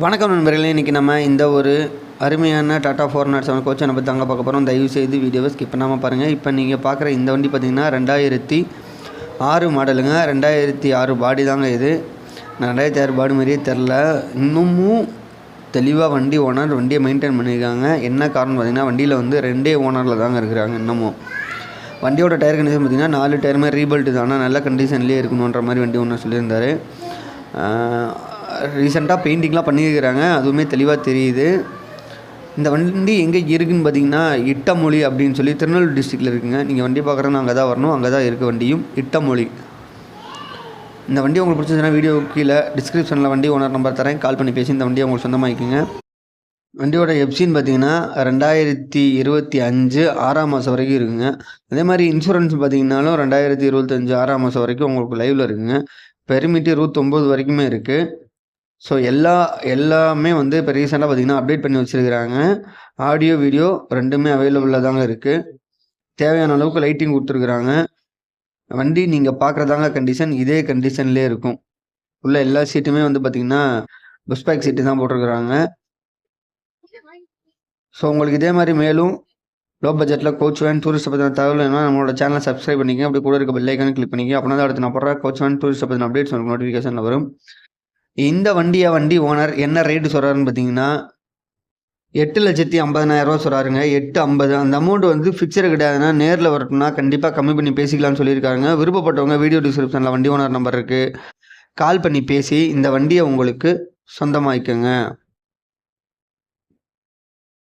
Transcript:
வணக்கம் நண்பர்களே, இன்றைக்கி நம்ம இந்த ஒரு அருமையான டாடா 407 கோச்சை நம்ம தாங்க பார்க்க போகிறோம். தயவுசெய்து வீடியோவை ஸ்கிப் பண்ணாமல் பாருங்கள். இப்போ நீங்கள் பார்க்குற இந்த வண்டி பார்த்திங்கன்னா 2006 மாடலுங்க. 2006 பாடி தாங்க இது. 2006 பாடி மாதிரியே தெரில. இன்னமும் தெளிவாக வண்டி ஓனர் வண்டியை மெயின்டைன் பண்ணியிருக்காங்க. என்ன காரணம் பார்த்திங்கன்னா, வண்டியில் வந்து 2 ஓனரில் தாங்க இருக்கிறாங்க. இன்னமும் வண்டியோட டயர் கண்டிஷன் பார்த்திங்கன்னா 4 டயருமே ரீபல்ட்டு தான், ஆனால் நல்ல கண்டிஷன்லேயே இருக்கணுன்ற மாதிரி வண்டி ஓனர் சொல்லியிருந்தார். ரீசெண்டாக பெயிண்டிங்லாம் பண்ணியிருக்கிறாங்க, அதுவுமே தெளிவாக தெரியுது. இந்த வண்டி எங்கே இருக்குதுன்னு பார்த்தீங்கன்னா, இட்டமொழி அப்படின்னு சொல்லி திருநெல்வேலி டிஸ்ட்ரிக்டில் இருக்குங்க. நீங்கள் வண்டி பார்க்குறதுனா அங்கே தான் வரணும், அங்கே தான் இருக்குது வண்டியும். இட்டமொழி. இந்த வண்டி உங்களுக்கு பிடிச்சதுன்னா வீடியோ கீழே டிஸ்கிரிப்ஷனில் வண்டி ஓனர் நம்பர் தரேன், கால் பண்ணி பேசி இந்த வண்டியை உங்களுக்கு சொந்தமாகிக்குங்க. வண்டியோட எஃப்சின்னு பார்த்தீங்கன்னா 2025 6ஆம் மாதம் வரைக்கும் இருக்குங்க. அதே மாதிரி இன்சூரன்ஸ் பார்த்தீங்கன்னாலும் 2025 6ஆம் மாதம் வரைக்கும் உங்களுக்கு லைவில் இருக்குங்க. பெர்மிட்டு 29 வரைக்குமே இருக்குது. ஸோ எல்லாமே வந்து இப்போ ரீசெண்டாக பார்த்திங்கன்னா அப்டேட் பண்ணி வச்சுருக்கிறாங்க. ஆடியோ வீடியோ ரெண்டுமே அவைலபிளாக தாங்க இருக்குது. தேவையான அளவுக்கு லைட்டிங் கொடுத்துருக்குறாங்க. வண்டி நீங்கள் பார்க்குறதாங்க கண்டிஷன், இதே கண்டிஷன்லேயே இருக்கும். உள்ள எல்லா சீட்டுமே வந்து பார்த்திங்கன்னா புஷ் பேக் சீட்டு தான் போட்டிருக்கிறாங்க. ஸோ உங்களுக்கு இதே மாதிரி மேலும் லோ பட்ஜெட்டில் கோச் வேன் டூரிஸ்ட்டை பற்றின தகவல் வேணும்னா நம்மளோட சேனலை சப்ஸ்கிரைப் பண்ணிக்கங்க. அப்படி கூட இருக்க பெல் ஐக்கானை கிளிக் பண்ணிக்கங்க. அப்படின்னா அடுத்து நான் போடுற கோச் வேன் டூரிஸ்ட்டை பற்றின அப்டேட்ஸ் உங்களுக்கு நோட்டிஃபிகேஷனில் வரும். இந்த வண்டி ஓனர் என்ன ரேட்டு சொல்கிறாருன்னு பார்த்தீங்கன்னா 8,50,000 சொல்கிறாருங்க. 8,50,000 அந்த அமௌண்ட் வந்து ஃபிக்ஸடு கிடையாதுன்னா, நேரில் வரட்டும்னா கண்டிப்பாக கம்மி பண்ணி பேசிக்கலாம்னு சொல்லியிருக்காங்க. விருப்பப்பட்டவங்க வீடியோ டிஸ்கிரிப்ஷனில் வண்டி ஓனர் நம்பர் இருக்குது, கால் பண்ணி பேசி இந்த வண்டியை உங்களுக்கு சொந்தமாக்கிக்கோங்க.